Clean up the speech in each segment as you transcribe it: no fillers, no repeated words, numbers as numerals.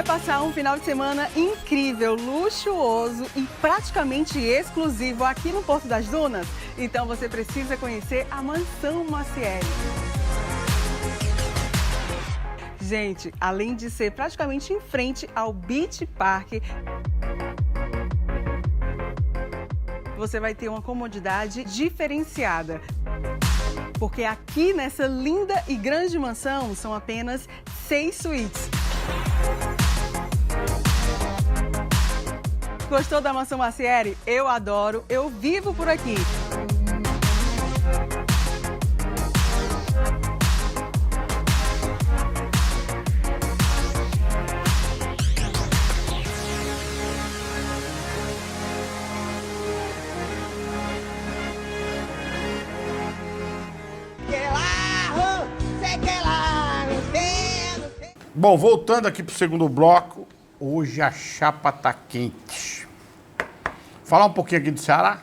passar um final de semana incrível, luxuoso e praticamente exclusivo aqui no Porto das Dunas? Então você precisa conhecer a Mansão Maciel. Gente, além de ser praticamente em frente ao Beach Park, você vai ter uma comodidade diferenciada. Porque aqui nessa linda e grande mansão são apenas 6 suítes. Gostou da Mansão Maciel? Eu adoro, eu vivo por aqui. Bom, voltando aqui para o segundo bloco, hoje a chapa tá quente. Falar um pouquinho aqui do Ceará?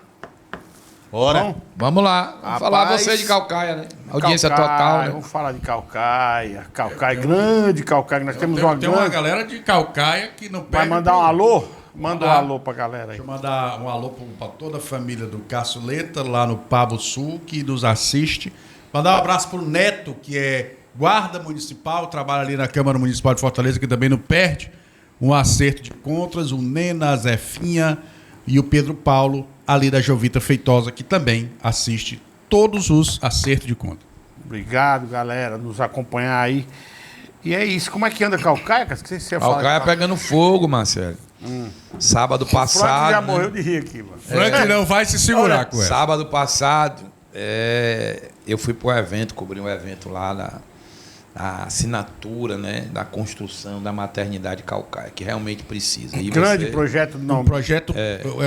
Bora. Vamos lá. Vamos falar você de Caucaia, né? Audiência total, né? Vamos falar de Caucaia. Caucaia, grande Caucaia. Nós temos uma Tem uma galera de Caucaia que não perde. Vai mandar um alô? Manda um alô pra galera aí. Deixa eu mandar um alô pra toda a família do Caçuleta, lá no Pabo Sul, que nos assiste. Mandar um abraço pro Neto, que é guarda municipal, trabalha ali na Câmara Municipal de Fortaleza, que também não perde um acerto de contras, o Nena, a Zefinha e o Pedro Paulo, ali da Jovita Feitosa, que também assiste todos os acertos de conta. Obrigado, galera, nos acompanhar aí. E é isso. Como é que anda Caucaia? Que você Caucaia pegando fogo, Marcelo. Sábado passado. Frank já né? morreu de rir aqui, mano. Frank não vai se segurar com ela. Sábado passado, eu fui para o evento, cobri um evento lá a assinatura, né, da construção da maternidade Caucaia, que realmente precisa. E grande projeto do Um projeto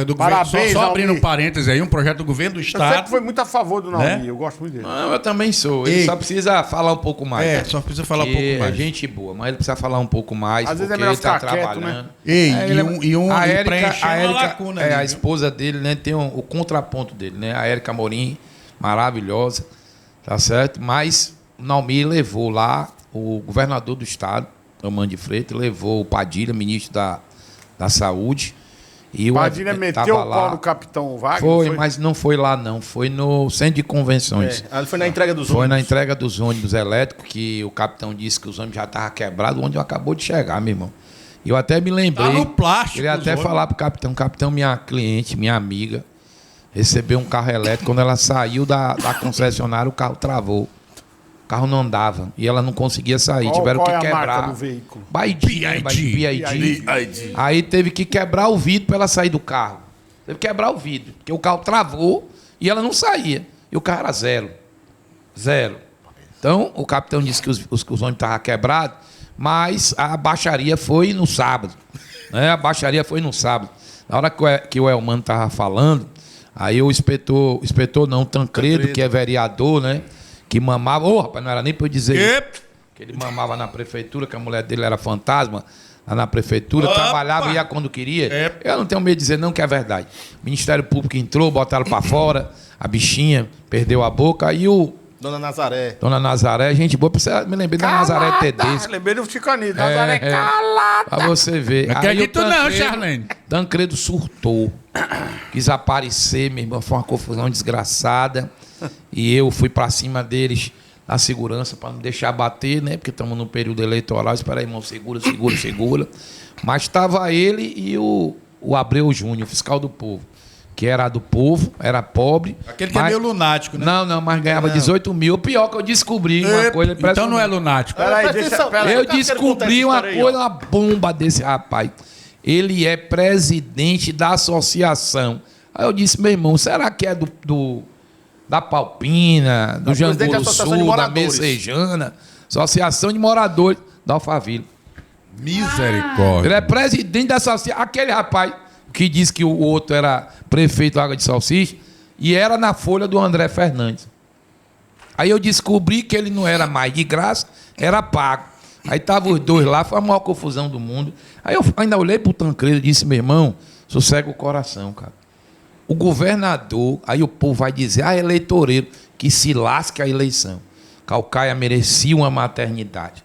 do Parabéns, governo. Só abrindo Naomi. um parêntese aí, um projeto do governo do Eu sempre Estado. fui muito a favor do Naomi, Né? eu gosto muito dele. Não, eu também sou. Ele só precisa falar um pouco mais. Só precisa falar um pouco mais. É gente boa, mas ele precisa falar um pouco mais, Às vezes porque é melhor ele está ficar quieto, trabalhando. né? Ei, A Érica, preenchendo uma lacuna ali, a viu? esposa dele, né, tem o contraponto dele, né? A Érica Morim, maravilhosa, tá certo? Mas o Naomi levou lá o governador do estado, Romano de Freitas, levou o Padilha, ministro da Saúde. E Padilha meteu o pau no capitão Wagner? Foi, mas não foi lá não, foi no centro de convenções. Ele foi na entrega dos Foi ônibus. na entrega dos ônibus elétricos, que o capitão disse que os ônibus já estavam quebrados, o ônibus acabou de chegar, meu irmão. E eu até me lembrei. Tá no plástico. Queria até falar pro capitão, minha cliente, minha amiga, recebeu um carro elétrico. Quando ela saiu da concessionária, o carro travou. O carro não andava e ela não conseguia sair. Tiveram qual que é a quebrar. marca do veículo? BID. Aí teve que quebrar o vidro para ela sair do carro. Teve que quebrar o vidro, porque o carro travou e ela não saía. E o carro era zero. Então, o capitão disse que os ônibus estavam quebrados, mas a baixaria foi no sábado. Né? A baixaria foi no sábado. Na hora que o Elmano estava falando, aí o inspetor não, o Tancredo, que é vereador, né? Que mamava. Rapaz, não era nem para eu dizer isso. Que ele mamava na prefeitura, que a mulher dele era fantasma lá na prefeitura, trabalhava e ia quando queria. Eu não tenho medo de dizer não, que é verdade. O Ministério Público entrou, botaram para fora, a bichinha perdeu a boca, aí Dona Nazaré. Dona Nazaré, gente boa, me lembrei da Nazaré Tedesco. Lembrei do Chicanito. Nazaré calada. Pra você ver. Não acredito não, Charlene. Tancredo surtou. Quis aparecer, meu irmão, foi uma confusão desgraçada. E eu fui pra cima deles na segurança pra não deixar bater, né? Porque estamos no período eleitoral. Espera aí, irmão, segura. Mas estava ele e o Abreu Júnior, fiscal do povo. Que era do povo, era pobre. Aquele que é meio lunático, né? Não, mas ganhava 18 mil. O pior que eu descobri uma coisa Então não é lunático. Peraí, Eu descobri uma coisa, uma bomba desse rapaz. Ele é presidente da associação. Aí eu disse, meu irmão, será que é da Palpina, do Janguru Sul, da Messejana, Associação de Moradores da Alphaville? Misericórdia. Ele é presidente da associação. Aquele rapaz que disse que o outro era prefeito da Água de Salsicha e era na folha do André Fernandes. Aí eu descobri que ele não era mais de graça, era pago. Aí estavam os dois lá, foi a maior confusão do mundo. Aí eu ainda olhei pro Tancredo e disse, meu irmão, sossega o coração, cara. O governador, aí o povo vai dizer, eleitoreiro, que se lasque a eleição. Caucaia merecia uma maternidade.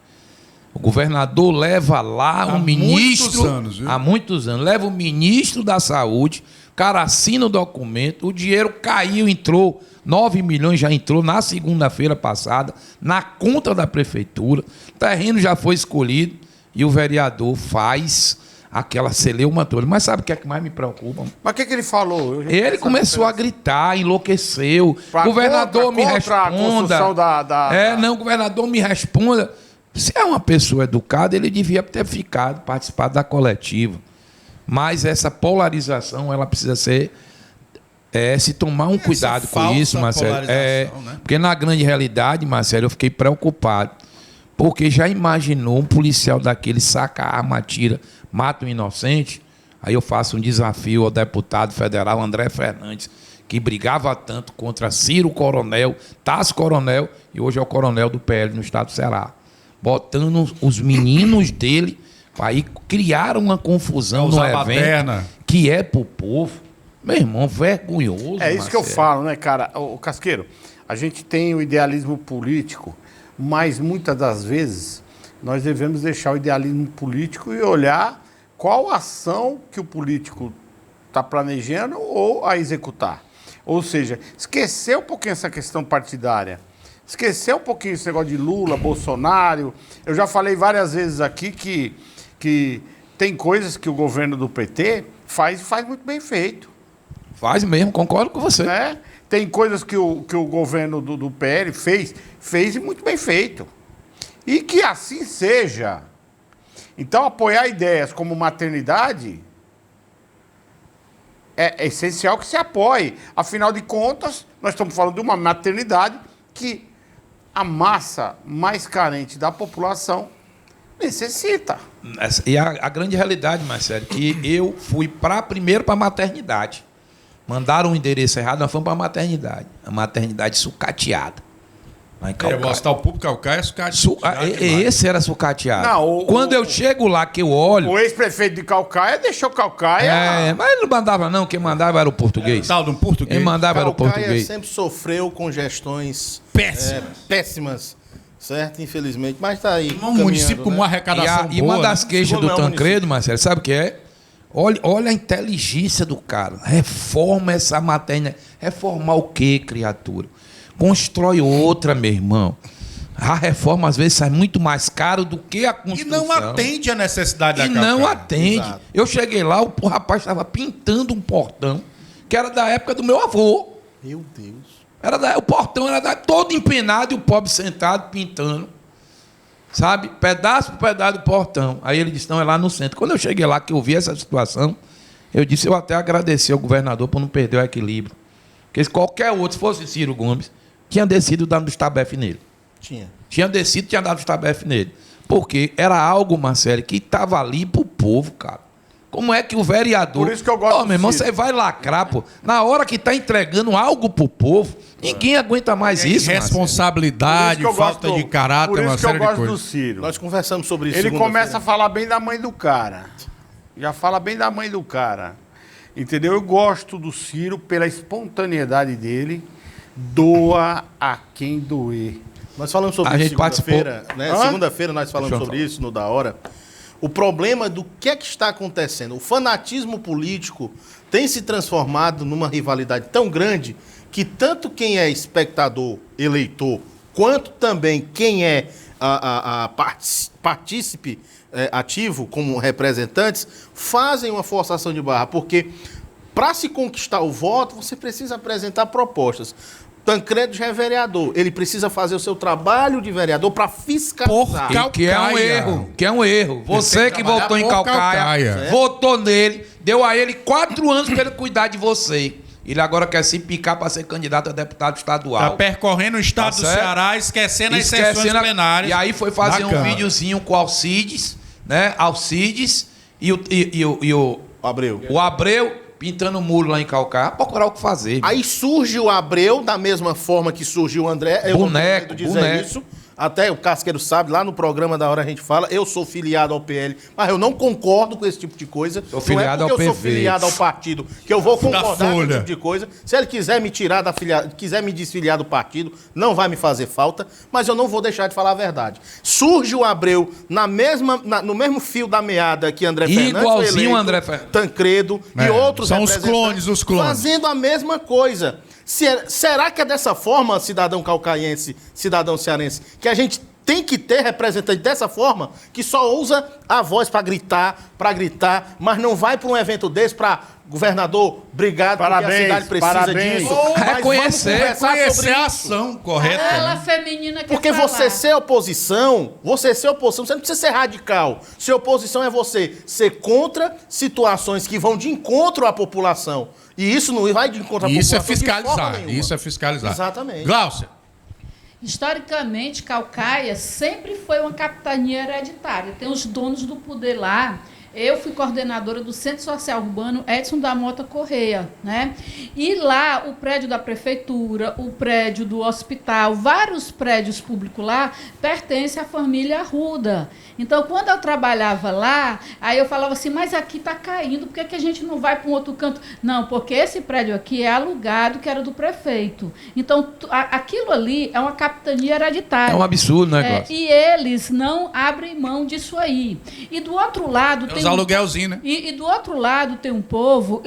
O governador leva lá um ministro... muitos anos, viu? Há muitos anos. Leva o ministro da Saúde, o cara assina o documento, o dinheiro caiu, entrou, 9 milhões já entrou na segunda-feira passada, na conta da prefeitura, o terreno já foi escolhido e o vereador faz aquela celeuma toda. Mas sabe o que é que mais me preocupa? Mas o que ele falou? Ele começou a gritar, enlouqueceu. Pra Governador, me contra a responda. construção Governador, me responda. Se é uma pessoa educada, ele devia ter ficado, participado da coletiva. Mas essa polarização, ela precisa ser... se tomar um cuidado com isso, Marcelo. Né? Porque na grande realidade, Marcelo, eu fiquei preocupado. Porque já imaginou um policial daquele saca a arma, atira, mata um inocente? Aí eu faço um desafio ao deputado federal André Fernandes, que brigava tanto contra Ciro Coronel, Tasso Coronel, e hoje é o coronel do PL no estado do Ceará. Botando os meninos dele para ir criar uma confusão no evento que é pro povo. Meu irmão, vergonhoso. É isso que eu falo, né, cara? O Casqueiro, a gente tem o idealismo político, mas muitas das vezes nós devemos deixar o idealismo político e olhar qual ação que o político está planejando ou a executar. Ou seja, esquecer um pouquinho essa questão partidária, esquecer um pouquinho esse negócio de Lula, Bolsonaro. Eu já falei várias vezes aqui que tem coisas que o governo do PT faz e faz muito bem feito. Faz mesmo, concordo com você. Né? Tem coisas que o governo do PL fez e muito bem feito. E que assim seja. Então, apoiar ideias como maternidade é essencial que se apoie. Afinal de contas, nós estamos falando de uma maternidade que a massa mais carente da população necessita. E a grande realidade, Marcelo, que eu fui primeiro para a maternidade. Mandaram um endereço errado, nós fomos para a maternidade. A maternidade sucateada. Lá em Calcaia. O hospital público Calcaia é sucateado. Esse era sucateado. Não, Quando eu chego lá, que eu olho... O ex-prefeito de Calcaia deixou Calcaia... mas ele não mandava não, quem mandava era o português. Tal de um português. Quem mandava era o Calcaia português. sempre sofreu com gestões péssimas, certo? Infelizmente. Mas está aí. Um município com uma arrecadação E uma boa. das queixas do Tancredo, Marcelo, sabe o que é? Olha a inteligência do cara. Reforma essa maternidade. Reformar o quê, criatura? Constrói outra, meu irmão. A reforma, às vezes, sai muito mais caro do que a construção. E não atende a necessidade da E Calcaia. não atende. Exato. Eu cheguei lá, o rapaz estava pintando um portão, que era da época do meu avô. Meu Deus. O portão era todo empenado e o pobre sentado pintando. Sabe? Pedaço por pedaço do portão. Aí ele disse, não, é lá no centro. Quando eu cheguei lá, que eu vi essa situação, eu disse, eu até agradeci ao governador por não perder o equilíbrio. Porque se qualquer outro, se fosse Ciro Gomes, tinha descido dando estabefe nele. Tinha descido, tinha dado estabefe nele. Porque era algo, Marcelo, que estava ali pro povo, cara. Como é que o vereador... Por isso que eu gosto do meu irmão, Ciro. você vai lacrar, pô. Na hora que está entregando algo pro povo, ninguém aguenta mais isso, Marcelo. Responsabilidade, falta de caráter, uma série de Por isso que eu gosto do coisas. Ciro. Nós conversamos sobre isso. Ele segunda-feira. começa a falar bem da mãe do cara. Já fala bem da mãe do cara. Entendeu? Eu gosto do Ciro pela espontaneidade dele. Doa a quem doer. Nós falamos sobre A isso gente segunda-feira, né? Hã? Segunda-feira nós falamos sobre isso no Da Hora. O problema do que é que está acontecendo? O fanatismo político tem se transformado numa rivalidade tão grande que tanto quem é espectador, eleitor, quanto também quem é partícipe ativo como representantes, fazem uma forçação de barra, porque para se conquistar o voto, você precisa apresentar propostas. Tancredo já é vereador. Ele precisa fazer o seu trabalho de vereador para fiscalizar. Que é um erro. Que é um erro. Você que trabalhar votou em por Calcaia, Calcaia. votou nele, deu a ele 4 anos para ele cuidar de você. Ele agora quer se picar para ser candidato a deputado estadual. Está percorrendo o estado Tá do certo? Ceará, esquecendo as sessões plenárias. E aí foi fazer da um Câmara. videozinho com o Alcides, né? Alcides e o Abreu pintando o muro lá em Calcaia. Procurar o que fazer. Aí surge o Abreu, da mesma forma que surgiu o André. Eu não Boneco, tô querendo dizer boneco. isso. até o Casqueiro sabe, lá no programa da hora a gente fala, eu sou filiado ao PL, mas eu não concordo com esse tipo de coisa. Sou filiado não é porque ao eu sou PV. filiado ao partido que eu vou concordar com esse Folha. tipo de coisa. Se ele quiser me tirar quiser me desfiliar do partido, não vai me fazer falta, mas eu não vou deixar de falar a verdade. Surge o Abreu no mesmo fio da meada que André Fernandes Igualzinho foi eleito, André Fernandes. Tancredo e É, outros são os representantes clones, os clones. fazendo a mesma coisa. Será que é dessa forma, cidadão calcaiense, cidadão cearense, que a gente tem que ter representante dessa forma, que só usa a voz para gritar, mas não vai para um evento desse para governador, obrigado, porque a cidade precisa disso. Mas Reconhecer, vamos conversar Conhecer sobre a isso. ação correta. Ela né? feminina quer Porque falar. você ser oposição, você não precisa ser radical. Ser oposição é você ser contra situações que vão de encontro à população. E isso não vai de encontro à E isso é população de forma fiscalizar. nenhuma. Isso é fiscalizar. Exatamente. Gláucia. Historicamente, Caucaia sempre foi uma capitania hereditária. Tem os donos do poder lá. Eu fui coordenadora do Centro Social Urbano Edson da Mota Correia, né? E lá, o prédio da prefeitura, o prédio do hospital, vários prédios públicos lá, pertencem à família Arruda. Então, quando eu trabalhava lá, aí eu falava assim, mas aqui está caindo, por que a gente não vai para um outro canto? Não, porque esse prédio aqui é alugado, que era do prefeito. Então, aquilo ali é uma capitania hereditária. É um absurdo, né, Cláudio? E eles não abrem mão disso aí. E do outro lado... Os aluguelzinhos, né? E do outro lado tem um povo...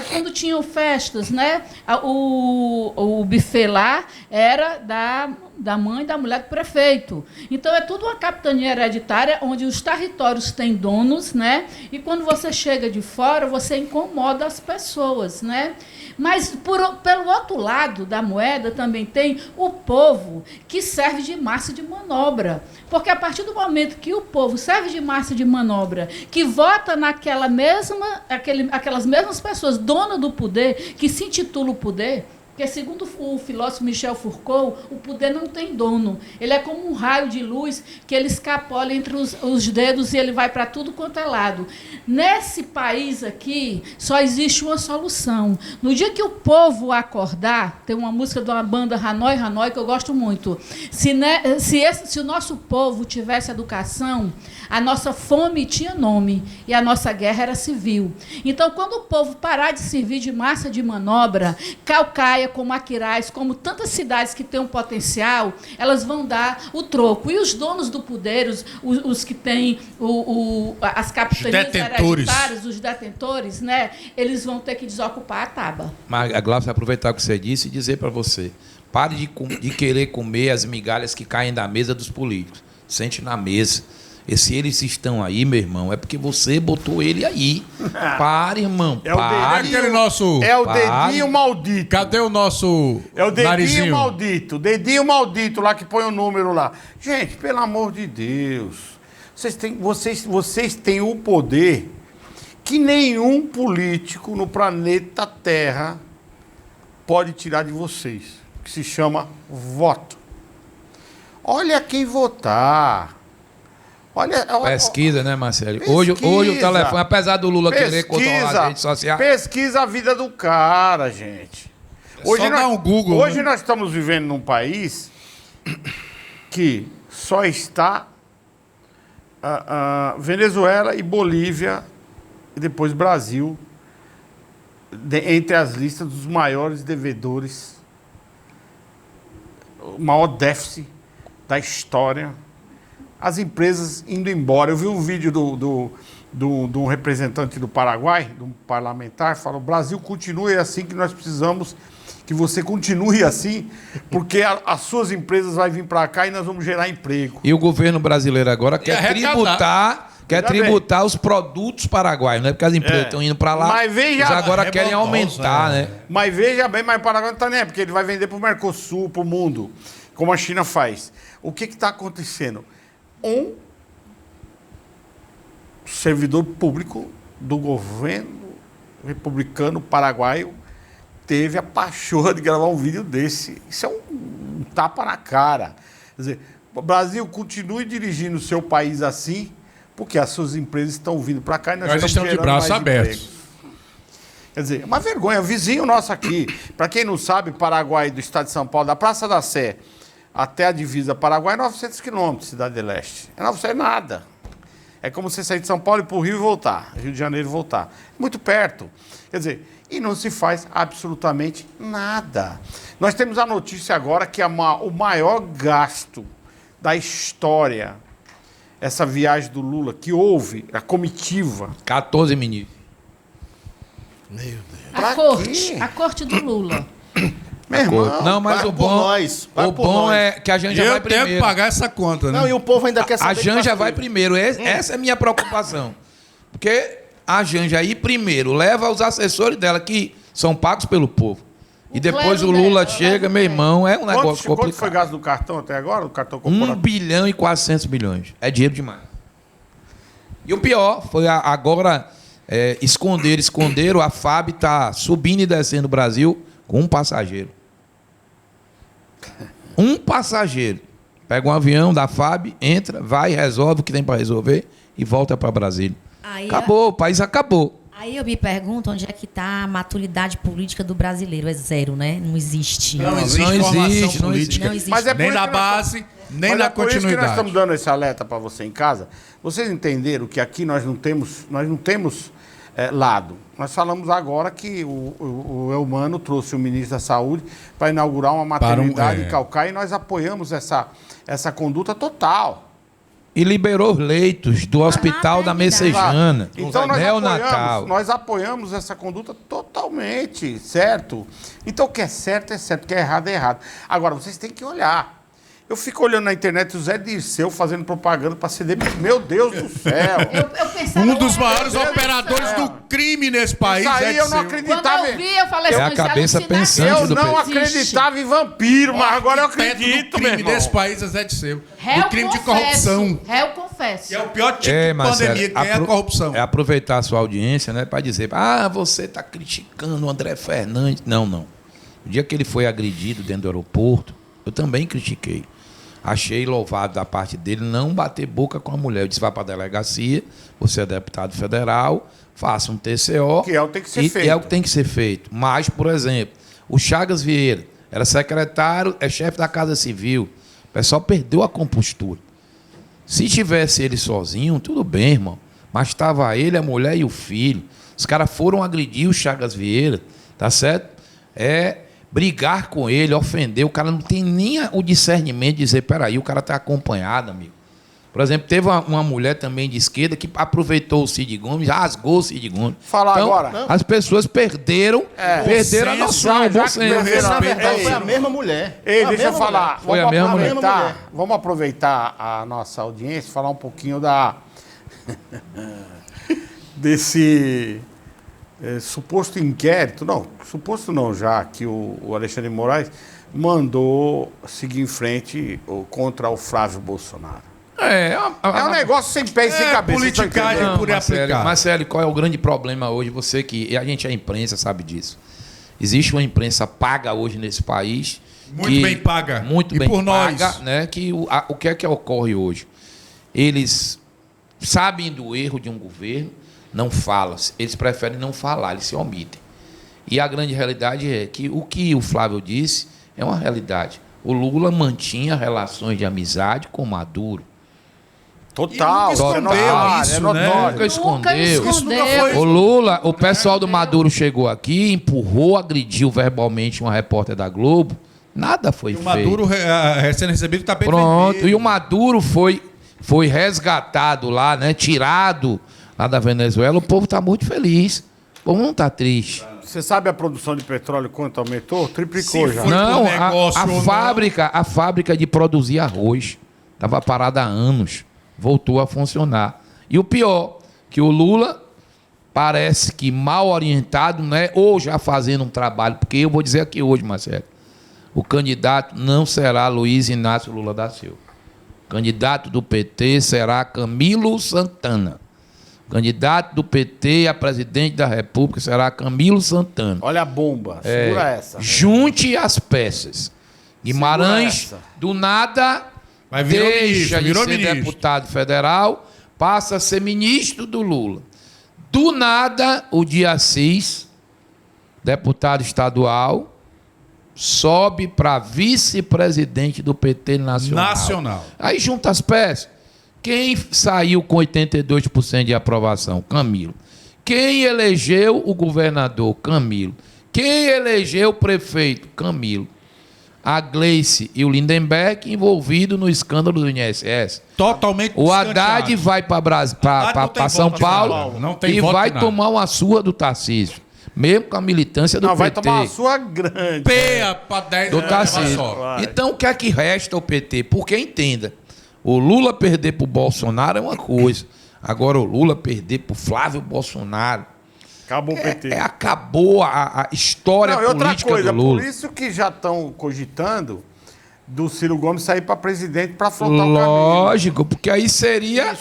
quando tinham festas, né? O buffet lá era da mãe da mulher do prefeito. Então, é tudo uma capitania hereditária, onde os territórios têm donos, né? E quando você chega de fora, você incomoda as pessoas, né? Mas, pelo outro lado da moeda, também tem o povo que serve de massa de manobra. Porque, a partir do momento que o povo serve de massa de manobra, que vota aquelas mesmas pessoas, donas do poder, que se intitula o poder... Porque, segundo o filósofo Michel Foucault, o poder não tem dono. Ele é como um raio de luz que ele escapola entre os dedos e ele vai para tudo quanto é lado. Nesse país aqui, só existe uma solução. No dia que o povo acordar, tem uma música de uma banda Hanoi Hanoi que eu gosto muito. Se o nosso povo tivesse educação, a nossa fome tinha nome e a nossa guerra era civil. Então, quando o povo parar de servir de massa de manobra, Caucaia, como Aquiraz, como tantas cidades que têm um potencial, elas vão dar o troco. E os donos do poder, os que têm as capitanias hereditárias, os detentores, né, eles vão ter que desocupar a taba. Mas a Gláucia vai aproveitar o que você disse e dizer para você, pare de querer comer as migalhas que caem da mesa dos políticos. Sente na mesa. E se eles estão aí, meu irmão, é porque você botou ele aí. Pare, irmão. Pare. Aquele nosso... É o dedinho maldito. Cadê o nosso É o dedinho narizinho? maldito. Dedinho maldito lá que põe o número lá. Gente, pelo amor de Deus. Vocês têm o poder que nenhum político no planeta Terra pode tirar de vocês. Que se chama voto. Olha quem votar. Olha, Pesquisa, né, Marcelo? Hoje o telefone, apesar do Lula querer controlar as redes sociais... Pesquisa a vida do cara, gente. Só dá um Google, Hoje né? nós estamos vivendo num país que só está Venezuela e Bolívia, e depois Brasil, entre as listas dos maiores devedores, o maior déficit da história. As empresas indo embora. Eu vi um vídeo de um representante do Paraguai, de um parlamentar, falou: o Brasil continue assim, que nós precisamos que você continue assim, porque as suas empresas vão vir para cá e nós vamos gerar emprego. E o governo brasileiro agora quer tributar os produtos paraguaios, não é porque as empresas estão indo para lá, mas eles agora querem aumentar, né? Mas veja bem, mas o Paraguai não está nem, porque ele vai vender para o Mercosul, para o mundo, como a China faz. O que está acontecendo? Um servidor público do governo republicano paraguaio teve a pachorra de gravar um vídeo desse. Isso é um tapa na cara. Quer dizer, o Brasil continue dirigindo o seu país assim, porque as suas empresas estão vindo para cá e nós estamos de braços abertos. Empregos. Quer dizer, é uma vergonha. Vizinho nosso aqui, para quem não sabe, Paraguai, do estado de São Paulo, da Praça da Sé, até a divisa Paraguai, 900 quilômetros, Cidade do Leste. É 900 nada. É como você sair de São Paulo e ir para o Rio e voltar, Rio de Janeiro e voltar. Muito perto. Quer dizer, e não se faz absolutamente nada. Nós temos a notícia agora que o maior gasto da história, essa viagem do Lula, que houve, a comitiva. 14 ministros. Meu Deus. Pra quê? A corte do Lula. Meu irmão, Não, mas paga o por bom, nós, paga o por bom nós. é que a Janja Eu vai tenho que primeiro. pagar essa conta, né? Não, e o povo ainda quer saber. A Janja que vai passou. primeiro. Essa é a minha preocupação. Porque a Janja ir primeiro leva os assessores dela, que são pagos pelo povo. E depois o clero Lula dela, chega, meu irmão, é um negócio Quanto foi complicado. gasto do cartão até agora? O cartão 1 corporativo? bilhão e 400 milhões. É dinheiro demais. E o pior foi agora esconderam. A FAB está subindo e descendo o Brasil com um passageiro. Um passageiro. Pega um avião da FAB, entra, vai, resolve o que tem para resolver e volta para Brasília. Aí, Acabou, o país acabou. aí eu me pergunto onde é que está a maturidade política do brasileiro. É zero, né? Não existe. Não existe Não formação existe, não política. Não existe. Mas é por Nem isso na que nós base, nem Mas na é por isso que nós continuidade. estamos dando esse alerta para você em casa. Vocês entenderam que aqui nós não temos lado. Nós falamos agora que o Elmano trouxe o ministro da Saúde para inaugurar uma maternidade em Caucaia e nós apoiamos essa conduta total. E liberou os leitos do hospital da Messejana. Então Neonatal. nós apoiamos essa conduta totalmente, certo? Então o que é certo, o que é errado, é errado. Agora, vocês têm que olhar. Eu fico olhando na internet o Zé Dirceu fazendo propaganda para ser demitido. Meu Deus do céu! Eu pensava, Um dos maiores Deus do operadores céu. do crime nesse país. Isso aí eu não Dirceu. Quando acreditava. eu vi, eu falei É a assim, cabeça alucinar pensante Eu que do não existe. acreditava em vampiro, mas agora eu Arquiteto acredito, do meu crime irmão. desse país é Zé Dirceu. Réu Do crime de confesso, corrupção. Réu confesso. Que é o pior tipo É, de Marcelo, pandemia, que é a corrupção. É aproveitar a sua audiência, né, para dizer, você está criticando o André Fernandes. Não, não. O dia que ele foi agredido dentro do aeroporto, eu também critiquei. Achei louvável da parte dele não bater boca com a mulher. Eu disse, vá para a delegacia, você é deputado federal, faça um TCO. Que é o que tem que ser feito. E é o que tem que ser feito. Mas, por exemplo, o Chagas Vieira era secretário, é chefe da Casa Civil. O pessoal perdeu a compostura. Se tivesse ele sozinho, tudo bem, irmão. Mas estava ele, a mulher e o filho. Os caras foram agredir o Chagas Vieira, tá certo? Brigar com ele, ofender. O cara não tem nem o discernimento de dizer, peraí, o cara está acompanhado, amigo. Por exemplo, teve uma mulher também de esquerda que aproveitou o Cid Gomes, rasgou o Cid Gomes. Falar Então, agora. as pessoas perderam a noção, o bom senso. Porque, na verdade, Ei, foi a mesma mulher. Ei, A deixa eu mesma falar. Foi a mesma mulher. Vamos aproveitar a nossa audiência e falar um pouquinho desse suposto inquérito. Não, suposto não, já que o Alexandre de Moraes mandou seguir em frente contra o Flávio Bolsonaro. É um negócio sem pé e sem cabeça. politicagem Não, por aplicar. Marcelo, qual é o grande problema hoje? Você que a gente é imprensa, sabe disso. Existe uma imprensa paga hoje nesse país. Muito bem paga. Muito E bem por paga, nós. né? Que o que é que ocorre hoje? Eles sabem do erro de um governo, não falam. Eles preferem não falar, eles se omitem. E a grande realidade é que o Flávio disse é uma realidade. O Lula mantinha relações de amizade com Maduro. Total, E nunca escondeu isso, né? Nunca Nunca escondeu. escondeu. O Lula, o pessoal do Maduro chegou aqui, empurrou, agrediu verbalmente uma repórter da Globo. Nada foi O feito. Maduro, recém-recebido, está bem Pronto. vermelho. E o Maduro foi resgatado lá, né? Tirado lá da Venezuela. O povo está muito feliz. O povo não está triste. Você sabe a produção de petróleo quanto aumentou? Triplicou Se já. for- Não, pro negócio a ou não. fábrica de produzir arroz estava parada há anos. Voltou a funcionar. E o pior, que o Lula parece que mal orientado, né? Ou já fazendo um trabalho, porque eu vou dizer aqui hoje, Marcelo, o candidato não será Luiz Inácio Lula da Silva. O candidato do PT será Camilo Santana. O candidato do PT a presidente da República será Camilo Santana. Olha a bomba, segura essa. Junte as peças. Guimarães, essa. do nada, Mas virou deixa ministro, de virou ser ministro. deputado federal, passa a ser ministro do Lula. Do nada, o Dia Assis, deputado estadual, sobe para vice-presidente do PT nacional. Aí junta as peças. Quem saiu com 82% de aprovação? Camilo. Quem elegeu o governador? Camilo. Quem elegeu o prefeito? Camilo. A Gleice e o Lindenberg envolvidos no escândalo do INSS. Totalmente O Haddad vai para São Paulo e vai tomar uma surra do Tarcísio. Mesmo com a militância do PT. Vai tomar uma surra grande. Peia para 10 do Tarcísio. Então, o que é que resta ao PT? Porque, entenda, o Lula perder para o Bolsonaro é uma coisa. Agora, o Lula perder para o Flávio Bolsonaro... Acabou o PT. Acabou a história política do Lula. Por isso que já estão cogitando do Ciro Gomes sair para presidente para afrontar o caminho. Lógico, porque aí seria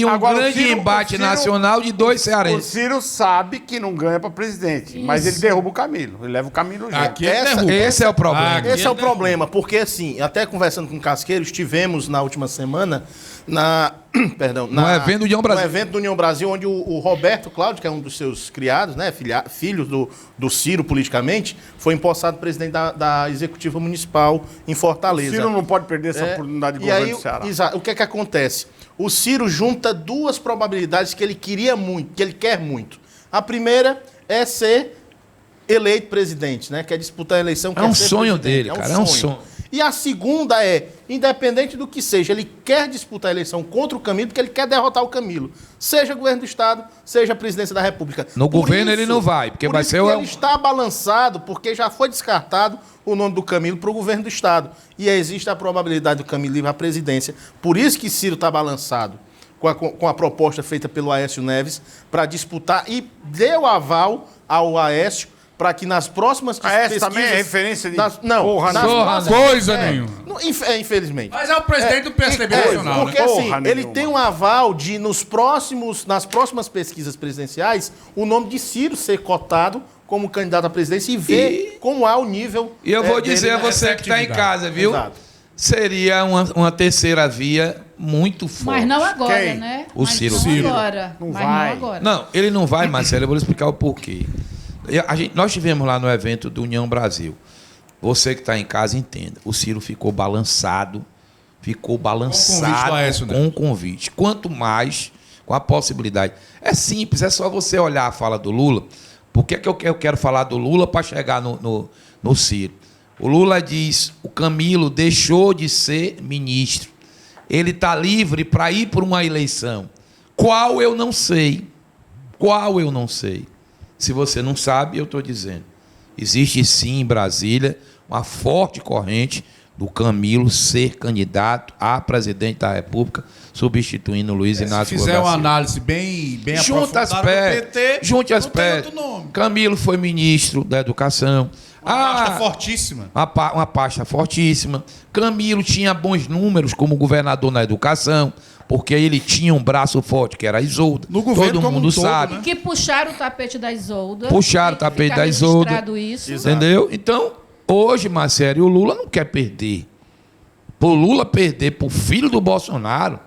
um Agora, grande embate nacional de dois O cearenses. Ciro sabe que não ganha para presidente, mas ele derruba o Camilo. Ele leva o Camilo junto. Esse é o problema. Esse é o problema, porque assim, até conversando com o Casqueiro, estivemos na última semana no evento do União Brasil. No evento do União Brasil, onde o Roberto Cláudio, que é um dos seus criados, né, filho do Ciro politicamente, foi empossado presidente da Executiva Municipal em Fortaleza. O Ciro não pode perder essa oportunidade de governo do Ceará. O que é que acontece? O Ciro junta duas probabilidades que ele queria muito, que ele quer muito. A primeira é ser eleito presidente, né? Quer disputar a eleição. É um sonho dele, cara. É um sonho. E a segunda é, independente do que seja, ele quer disputar a eleição contra o Camilo, porque ele quer derrotar o Camilo. Seja governo do Estado, seja a presidência da República. No governo ele não vai, porque vai ser ele está balançado, porque já foi descartado o nome do Camilo para o governo do Estado. E existe a probabilidade do Camilo ir à presidência. Por isso que Ciro está balançado com a proposta feita pelo Aécio Neves para disputar e deu aval ao Aécio para que nas próximas pesquisas... Essa também é referência de... Coisa nenhuma. Infelizmente. Mas é o presidente do PSDB nacional, porque né? assim, ele tem um aval de, nas próximas pesquisas presidenciais, o nome de Ciro ser cotado como candidato à presidência e ver como é o nível... E eu vou dizer a você que está em casa, viu? Exato. Seria uma terceira via muito forte. Mas não agora, Quem? né? O Mas Ciro. Não agora. Não Mas vai. não agora. Não, ele não vai, Marcelo, eu vou lhe explicar o porquê. Nós estivemos lá no evento do União Brasil. Você que está em casa, entenda. O Ciro ficou balançado com o convite. Quanto mais com a possibilidade. É simples, é só você olhar a fala do Lula. Por que eu quero falar do Lula para chegar no Ciro? O Lula diz, o Camilo deixou de ser ministro. Ele está livre para ir por uma eleição. Qual eu não sei. Se você não sabe, eu estou dizendo. Existe sim em Brasília uma forte corrente do Camilo ser candidato a presidente da República, substituindo Luiz Inácio Lula da Silva. Se fizer uma análise bem aprofundada do PT, junte as peças. Camilo foi ministro da Educação. Uma pasta fortíssima. Uma pasta fortíssima. Camilo tinha bons números como governador na educação, porque ele tinha um braço forte, que era a Isolda. No governo todo mundo sabe. E que puxaram o tapete da Isolda. Puxaram o tapete da Isolda. Isso. Entendeu? Então, hoje, Marcelo, o Lula não quer perder. Por Lula perder pro filho do Bolsonaro,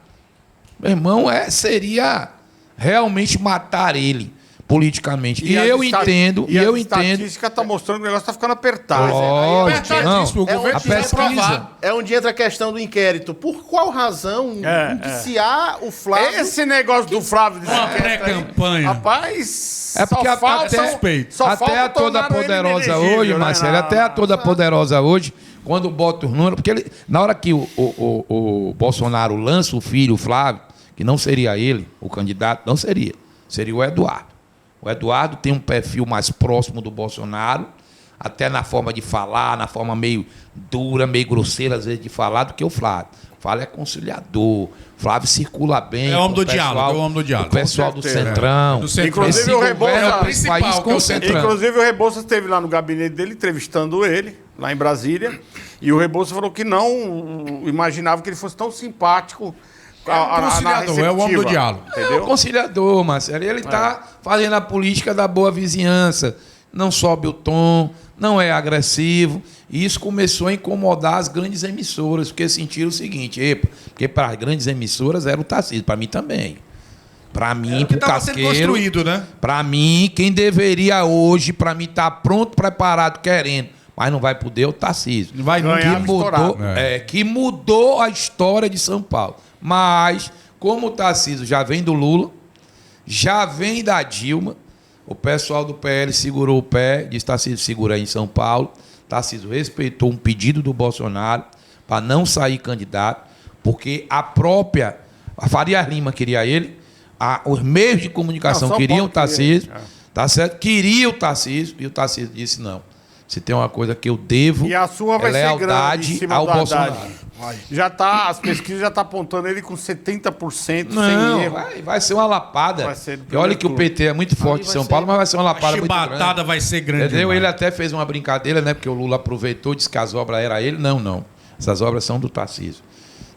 meu irmão, seria realmente matar ele politicamente. E eu entendo. E a estatística está mostrando que o negócio está ficando apertado. Lógico, a pesquisa. É onde entra a questão do inquérito. Por qual razão indiciar o Flávio? Esse negócio do Flávio... Uma pré-campanha. Rapaz, É porque até a toda poderosa hoje, Marcelo, até a toda poderosa hoje, quando bota os números, porque na hora que o Bolsonaro lança o filho, o Flávio, que não seria ele, o candidato, não seria. Seria o Eduardo. O Eduardo tem um perfil mais próximo do Bolsonaro, até na forma de falar, na forma meio dura, meio grosseira, às vezes, de falar, do que o Flávio. O Flávio é conciliador. O Flávio circula bem. É o homem do diálogo, O pessoal do Centrão. Inclusive o Rebouças Inclusive o Rebouças esteve lá no gabinete dele, entrevistando ele, lá em Brasília. E o Rebouças falou que não imaginava que ele fosse tão simpático. É o homem do diálogo. É o conciliador, Marcelo. Ele está fazendo a política da boa vizinhança. Não sobe o tom, não é agressivo. E isso começou a incomodar as grandes emissoras, porque sentiram o seguinte, porque para as grandes emissoras era o Tarcísio, para mim também. Para mim, para o Casqueiro, né? Para mim, quem deveria hoje, para mim, estar pronto, preparado, querendo, mas não vai poder o Tarcísio. Vai ganhar que mudou, estourado. que mudou a história de São Paulo. Mas, como o Tarcísio já vem do Lula, já vem da Dilma, o pessoal do PL segurou o pé, disse: Tarcísio, segura aí em São Paulo. Tarcísio respeitou um pedido do Bolsonaro para não sair candidato, porque a Faria Lima queria ele, os meios de comunicação Não, São queriam o Paulo Tarcísio, queria. tá certo? Queria o Tarcísio, e o Tarcísio disse: não, se tem uma coisa que eu devo, E a sua vai é ser grande em lealdade cima ao do Bolsonaro. Haddad. As pesquisas já estão apontando ele com 70% sem Não, erro. vai ser uma lapada. Vai ser do E olha que o primeiro PT é muito forte em São Paulo, mas vai ser uma A lapada muito grande. chibatada vai ser grande. Entendeu? demais. Ele até fez uma brincadeira, né? Porque o Lula aproveitou, disse que as obras eram ele. Não. Essas obras são do Tarcísio.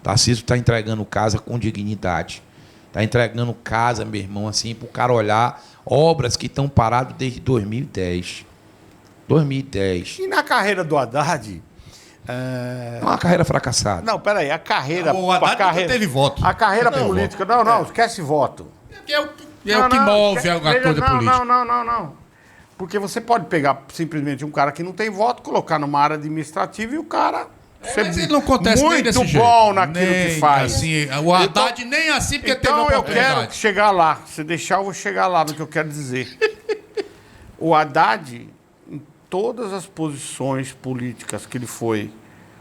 Tarcísio está entregando casa com dignidade. Está entregando casa, meu irmão, assim, para o cara olhar obras que estão paradas desde 2010. 2010. E na carreira do Haddad... É uma carreira fracassada. Não, peraí, a carreira... O Haddad a carreira, nunca teve voto. A carreira política... Não, esquece voto. É o que move a coisa política. Não. Porque você pode pegar simplesmente um cara que não tem voto, colocar numa área administrativa e o cara... Mas ele não acontece nem muito desse bom jeito. naquilo Nem que faz. Assim, o Haddad nem assim, porque teve Então eu oportunidade. quero chegar lá. Se deixar, eu vou chegar lá no que eu quero dizer. O Haddad, em todas as posições políticas que ele foi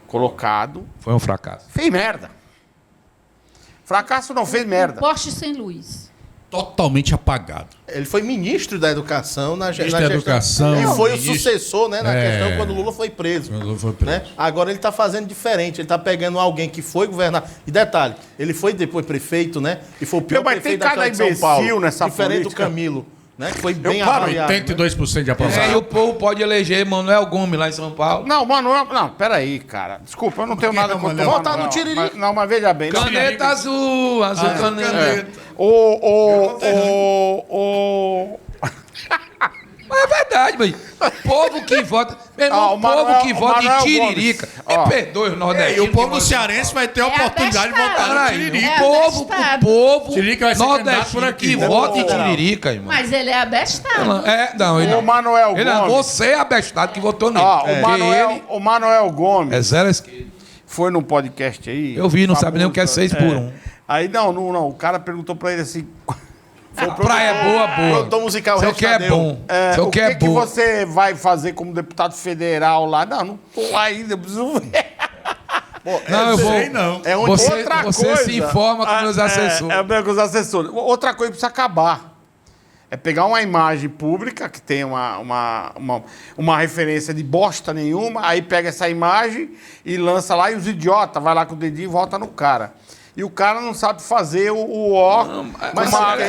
colocado, Foi um fracasso. fez merda. Fracasso não fez merda. Poste sem luz. Totalmente apagado. Ele foi ministro da Educação na Ministro na da Educação, Ele foi ministro- o sucessor, né, na É. questão quando o Lula foi preso. Quando o Lula foi preso. Né? Agora ele está fazendo diferente. Ele está pegando alguém que foi governador. E detalhe, ele foi depois prefeito, né? E foi o pior Mas tem prefeito da cada história de São Paulo. imbecil nessa diferente política. do Camilo, né? Que foi bem paro, avaliado. né? 82% de aprovação. E o povo pode eleger Manuel Gomes lá em São Paulo. Não, Manuel... Não, peraí, cara. Desculpa, eu não tenho nada contra o Votar Manuel. no Tiririca. Mas veja bem. Caneta azul caneta. Mas é verdade, mas o povo que vota. Meu irmão, o o povo Manuel- que o vota Manuel em Tiririca. Gomes. Me Ó. perdoe os E nordestinos. o povo que votam. cearense vai ter a oportunidade de votar no Peraí, Tiririca. É o povo abestado. Tiririca vai ser candidato por nordestino aqui. que Né? vota em Ô, Tiririca, irmão. Mas ele é abestado. Não, ele O não. Manuel Ele não, Gomes. você é abestado que votou nele. Ó, Porque ele o Manuel Gomes é zero à esquerda. foi num podcast aí. Eu vi, não sabe nem o que é 6 por 1. Aí não. O cara perguntou pra ele assim. A praia é boa. Produtor musical Seu que é Restadeu. bom. É, Seu o que é que bom. você vai fazer como deputado federal lá? Não tô lá ainda, eu preciso ver. Não, eu vou. sei não. É onde- Você se informa com meus assessores. Com os assessores. Outra coisa que precisa acabar. É pegar uma imagem pública que tem uma referência de bosta nenhuma, aí pega essa imagem e lança lá e os idiotas vai lá com o dedinho e volta no cara. E o cara não sabe fazer o ó com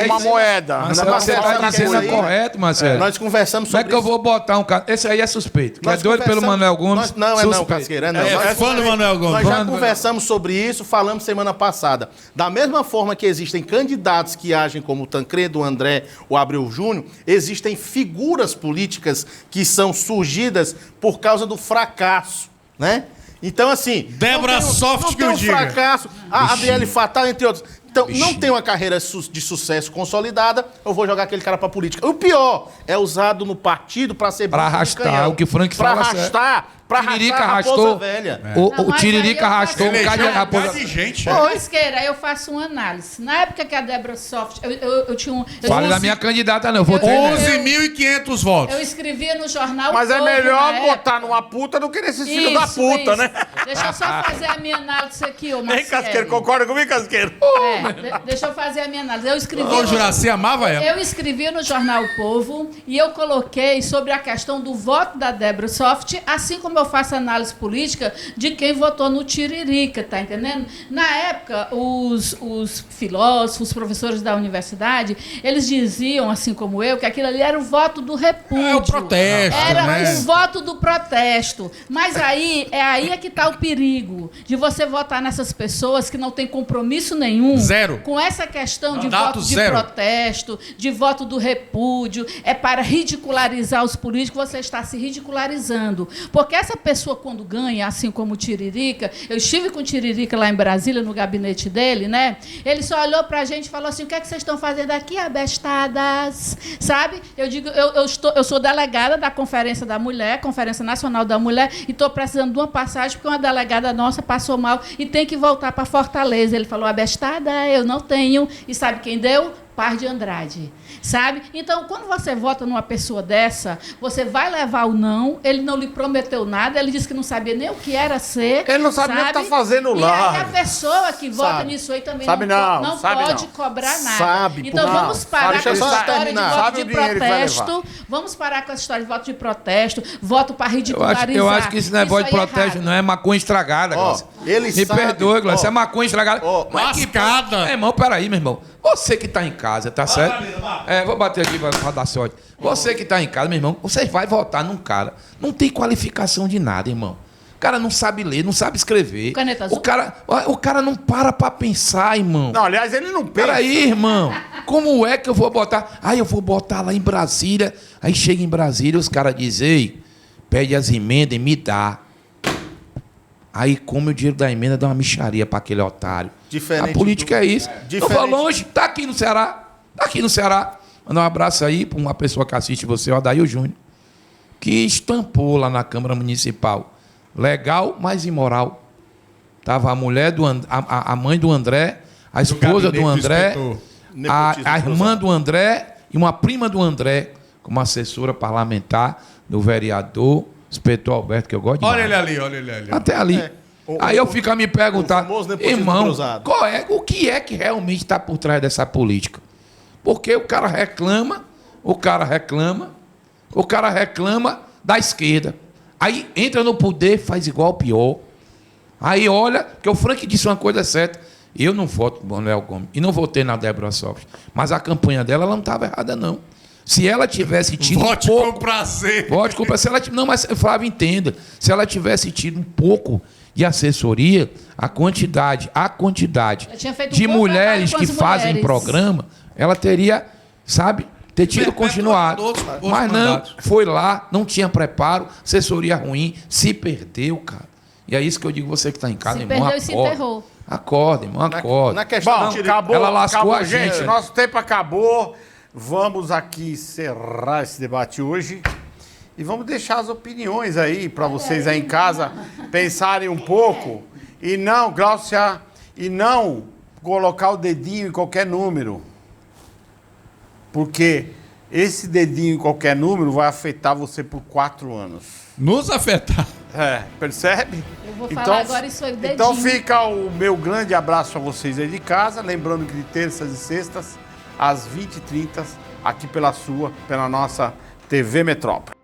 uma moeda. Mas Não você sabe está outra dizendo coisa. é correto, Marcelo. Nós conversamos Como é sobre que eu vou botar um cara... Esse aí é suspeito. Que é Nós doido pelo conversamos- Manuel Gomes. Não, suspeito. Casqueira, não. É Nós- fã do Manuel Gomes. Nós já Fã do- conversamos sobre isso, falamos semana passada. Da mesma forma que existem candidatos que agem como o Tancredo, o André, o Abreu Júnior, existem figuras políticas que são surgidas por causa do fracasso, né? Então, assim... Débora não tem Soft não que tem eu um diga. fracasso, a Adriele Fatal, entre outros. Então, não tem uma carreira de sucesso consolidada, eu vou jogar aquele cara pra política. O pior é usado no partido pra ser Pra bicho de arrastar, canhão. o que o Frank pra fala arrastar, pra Tiririca arrastar a raposa arrastou. velha. O Não, mas Tiririca aí eu arrastou um faço- cara de Elegeu um raposa. bocado de gente. Casqueira, eu faço uma análise. Na época que a Débora Soft... Eu tinha um... Fale da minha candidata, não. Eu votei Eu- nela. 11.500 votos. Eu escrevia no jornal Mas é Povo, melhor na botar época. numa puta do que nesses filhos da puta, Isso. né? Deixa eu só fazer a minha análise aqui, ô Nem Marcelo. Casqueiro, concorda comigo, Casqueiro? Deixa eu fazer a minha análise. Eu escrevi... Ô, Juraci amava ela. Eu escrevi no jornal O Povo e eu coloquei sobre a questão do voto da Débora Soft, assim como eu faço análise política de quem votou no Tiririca, tá entendendo? Na época, os filósofos, os professores da universidade, eles diziam, assim como eu, que aquilo ali era o voto do repúdio. É o protesto, Era né? o voto do protesto. Mas aí é que está o perigo de você votar nessas pessoas que não têm compromisso nenhum Zero. com essa questão de Mandato voto de zero. protesto, de voto do repúdio, é para ridicularizar os políticos, você está se ridicularizando. Porque essa pessoa, quando ganha, assim como o Tiririca, eu estive com o Tiririca lá em Brasília, no gabinete dele, né? Ele só olhou pra gente e falou assim: o que é que vocês estão fazendo aqui, abestadas? Sabe? Eu digo, eu sou delegada da Conferência da Mulher, Conferência Nacional da Mulher, e estou precisando de uma passagem porque uma delegada nossa passou mal e tem que voltar para Fortaleza. Ele falou: abestada, eu não tenho. E sabe quem deu? Par de Andrade, sabe? Então, quando você vota numa pessoa dessa, você vai levar o não, ele não lhe prometeu nada, ele disse que não sabia nem o que era ser. Ele não sabe nem o que tá fazendo lá. E aí a pessoa que vota Sabe. nisso aí também Sabe não sabe pode não. cobrar nada. Sabe, Então, não. vamos parar Sabe, com essa deixa eu história de terminar. voto Sabe de o dinheiro que vai protesto. Vamos parar com essa história de voto de protesto, voto para ridicularizar. Eu acho que esse negócio de Isso aí é protesto errado. não é maconha estragada, Ó, Glaucia. ele Me sabe, perdoe, Glaucia, isso ó. é maconha estragada. Ó, Mas lascada. Meu irmão, peraí, meu irmão. Você que tá em casa, tá certo? Vou bater aqui pra dar sorte. Você que tá em casa, meu irmão, você vai votar num cara. Não tem qualificação de nada, irmão. O cara não sabe ler, não sabe escrever. Caneta azul? O cara não para pra pensar, irmão. Não, aliás, ele não pensa. Peraí, irmão. Como é que eu vou botar? Eu vou botar lá em Brasília. Aí chega em Brasília, os caras dizem: ei, pede as emendas e me dá. Aí come o dinheiro da emenda, dá uma mixaria para aquele otário. Diferente A política do- é isso. Eu vou Diferente- longe, tá aqui no Ceará. Tá aqui no Ceará. Mandar um abraço aí para uma pessoa que assiste você, o Adail Júnior, que estampou lá na Câmara Municipal. Legal, mas imoral. Tava a mulher a mãe do André, a esposa do gabinete do André, inspetor. Nepotismo a irmã cruzado. do André e uma prima do André, como assessora parlamentar do vereador inspetor Alberto, que eu gosto de. Olha ele ali, olha ele ali. Até ali. Aí eu fico a me perguntar, o famoso nepotismo irmão, cruzado. o que é que realmente está por trás dessa política? Porque o cara reclama da esquerda. Aí entra no poder, faz igual ao pior. Aí olha, que o Frank disse uma coisa certa. Eu não voto no Manuel Gomes e não votei na Débora Sofres. Mas a campanha dela, ela não estava errada, não. Se ela tivesse tido Vote um pouco... com prazer. Vote com prazer. Não, mas Flávio, entenda. Se ela tivesse tido um pouco de assessoria, a quantidade Ela tinha feito um de bom mulheres trabalho com que as fazem mulheres. programa, ela teria, sabe, ter tido Perpetuado continuado. outros Mas não, mandatos. foi lá, não tinha preparo, assessoria ruim, se perdeu, cara. E é isso que eu digo, você que está em casa, Se irmão, perdeu e se acorda. enterrou. Acorda, irmão, acorda. Na questão Bom, do Tiririca. acabou, Ela lascou acabou, a gente. Nosso tempo acabou. Vamos aqui encerrar esse debate hoje. E vamos deixar as opiniões aí para vocês aí em casa pensarem um pouco. E não, Glaucia, e não colocar o dedinho em qualquer número. Porque esse dedinho em qualquer número vai afetar você por 4 anos. Nos afetar. Percebe? Eu vou falar agora isso aí, o dedinho. Então fica o meu grande abraço a vocês aí de casa. Lembrando que de terças e sextas, às 20h30, aqui pela nossa TV Metrópole.